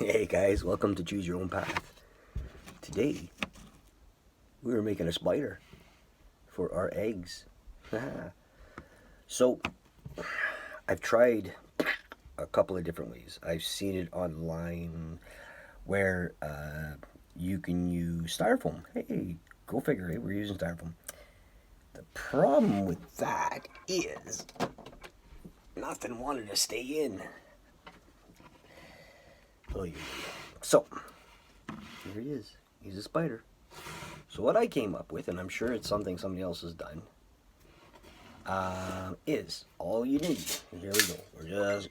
Hey guys, welcome to Choose Your Own Path. Today, we are making a spider for our eggs. So, I've tried a couple of different ways. I've seen it online where you can use styrofoam. Hey, go figure, hey, we're using styrofoam. The problem with that is nothing wanted to stay in. Oh, yeah. So, here he is. He's a spider. So what I came up with, and I'm sure it's something somebody else has done, is all you need. Here we go. We're just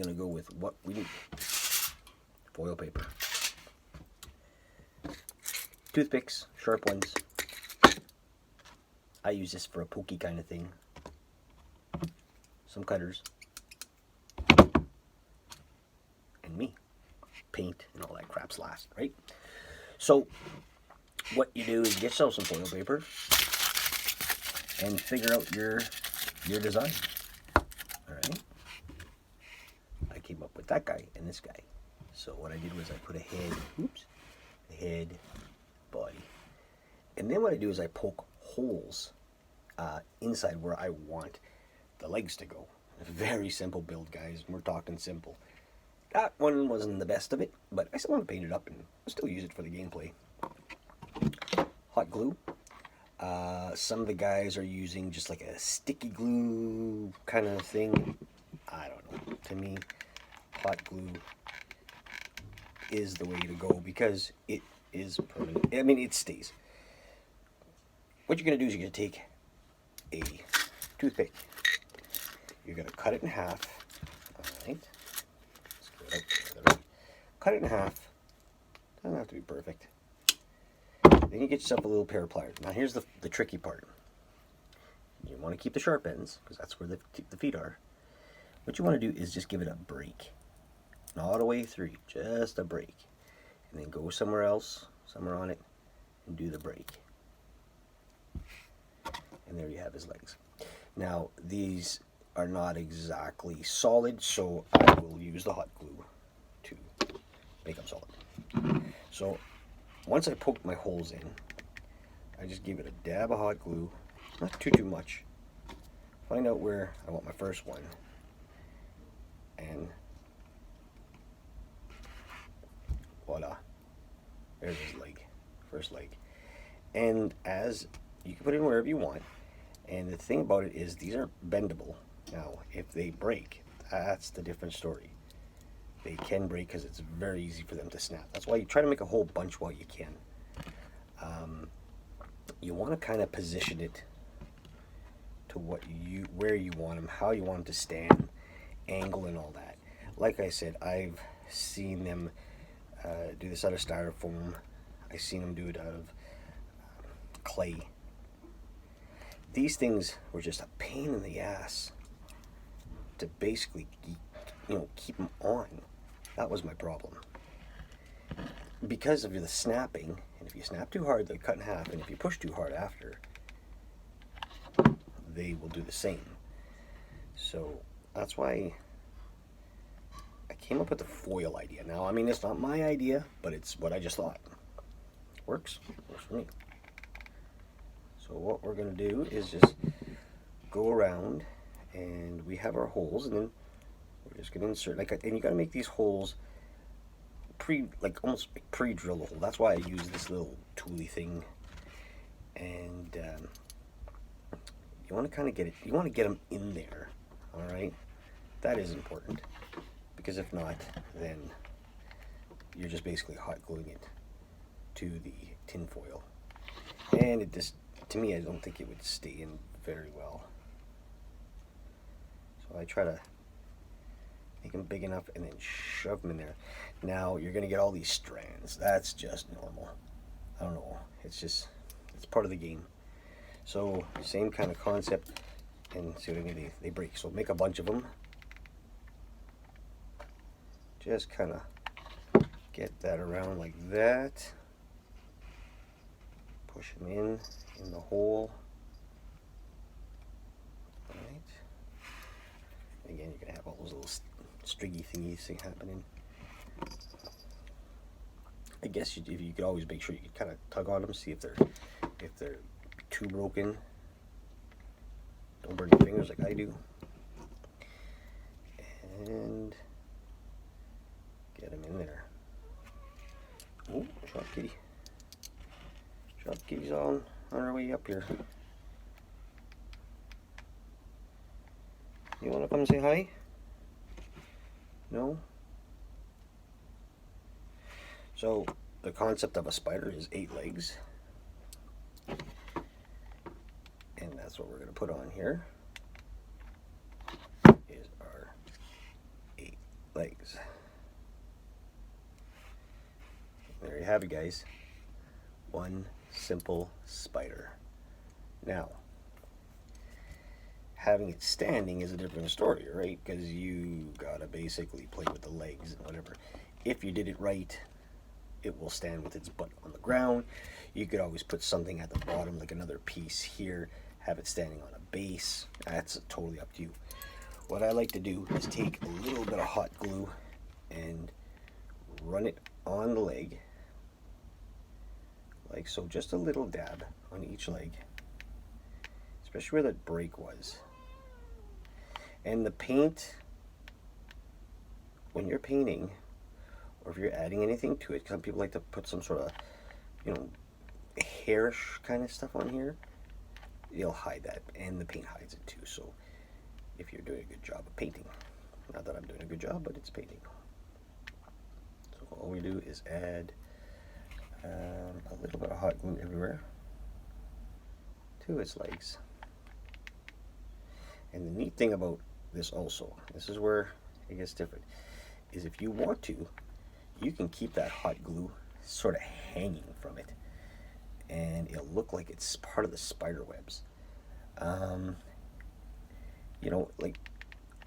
gonna go with what we need. Foil paper, toothpicks, sharp ones. I use this for a pokey kind of thing. Some cutters, and me. Paint and all that crap's last, right? So what you do is get yourself some foil paper and figure out your design. All right. I came up with that guy and this guy. So what I did was I put a head, body, and then what I do is I poke holes inside where I want the legs to go. A very simple build, guys. We're talking simple. That one wasn't the best of it, but I still want to paint it up and still use it for the gameplay. Hot glue. Some of the guys are using just like a sticky glue kind of thing. I don't know. To me, hot glue is the way to go because it is permanent. I mean, it stays. What you're going to do is you're going to take a toothpick. You're going to cut it in half. All right. Cut it in half. Doesn't have to be perfect. Then you get yourself a little pair of pliers. Now here's the tricky part. You want to keep the sharp ends because that's where the feet are. What you want to do is just give it a break. Not all the way through, just a break. And then go somewhere else, somewhere on it, and do the break. And there you have his legs. Now these are not exactly solid, so I will use the hot glue to make them solid. So once I poked my holes in, I just give it a dab of hot glue, not too much. Find out where I want my first one, and voila, there's his leg, first leg. And as you can put it in wherever you want, and the thing about it is these aren't bendable. Now, if they break, that's the different story. They can break because it's very easy for them to snap. That's why you try to make a whole bunch while you can. You want to kind of position it to where you want them, how you want them to stand, angle, and all that. Like I said, I've seen them do this out of styrofoam. I've seen them do it out of clay. These things were just a pain in the ass to basically, keep them on. That was my problem. Because of the snapping, and if you snap too hard, they cut in half, and if you push too hard after, they will do the same. So that's why I came up with the foil idea. Now, I mean, it's not my idea, but it's what I just thought. Works for me. So what we're going to do is just go around, and we have our holes, and then we're just going to insert, and you got to make these holes almost pre-drill the hole. That's why I use this little tooly thing. And you want to kind of you want to get them in there, all right? That is important, because if not, then you're just basically hot gluing it to the tin foil. And it just, to me, I don't think it would stay in very well. So I try to make them big enough and then shove them in there. Now you're going to get all these strands. That's just normal. I don't know. It's part of the game. So same kind of concept, and see what I mean, they break. So make a bunch of them. Just kind of get that around like that. Push them in the hole. Right. Again, you're going to have all those little stringy thingies happening. I guess if you could always make sure you could kind of tug on them, see if they're too broken. Don't burn your fingers like I do. And get them in there. Oh, shop kitty. Shop kitty's on her way up here. You want to come say hi? No? So, the concept of a spider is 8 legs. And that's what we're going to put on here. Is our 8 legs. There you have it, guys. One simple spider. Now, having it standing is a different story, right? Because you gotta basically play with the legs and whatever. If you did it right, it will stand with its butt on the ground. You could always put something at the bottom, like another piece here, have it standing on a base. That's totally up to you. What I like to do is take a little bit of hot glue and run it on the leg, like so, just a little dab on each leg, especially where that break was. And the paint, when you're painting, or if you're adding anything to it, some people like to put some sort of, hairish kind of stuff on here, you'll hide that, and the paint hides it too. So if you're doing a good job of painting, not that I'm doing a good job, but it's painting. So all we do is add a little bit of hot glue everywhere to its legs. And the neat thing about this also, this is where it gets different, is if you want to, you can keep that hot glue sort of hanging from it, and it'll look like it's part of the spider webs. Like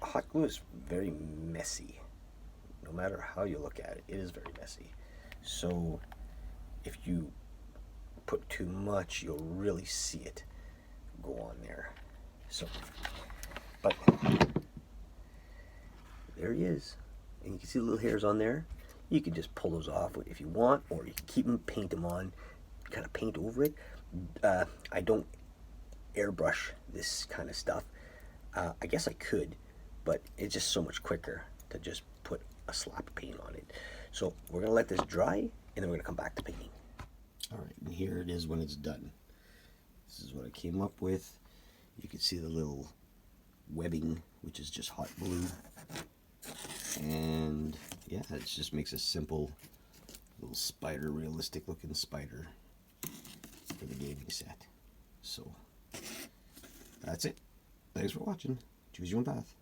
hot glue is very messy. No matter how you look at it, it is very messy. So if you put too much, you'll really see it go on there. So, but there he is. And you can see the little hairs on there. You can just pull those off if you want, or you can keep them, paint them on, kind of paint over it. I don't airbrush this kind of stuff. I guess I could, but it's just so much quicker to just put a slap of paint on it. So we're going to let this dry, and then we're going to come back to painting. All right, and here it is when it's done. This is what I came up with. You can see the little webbing, which is just hot glue. And yeah, it just makes a simple little spider, realistic looking spider for the gaming set. So that's it. Thanks for watching. Choose your own path.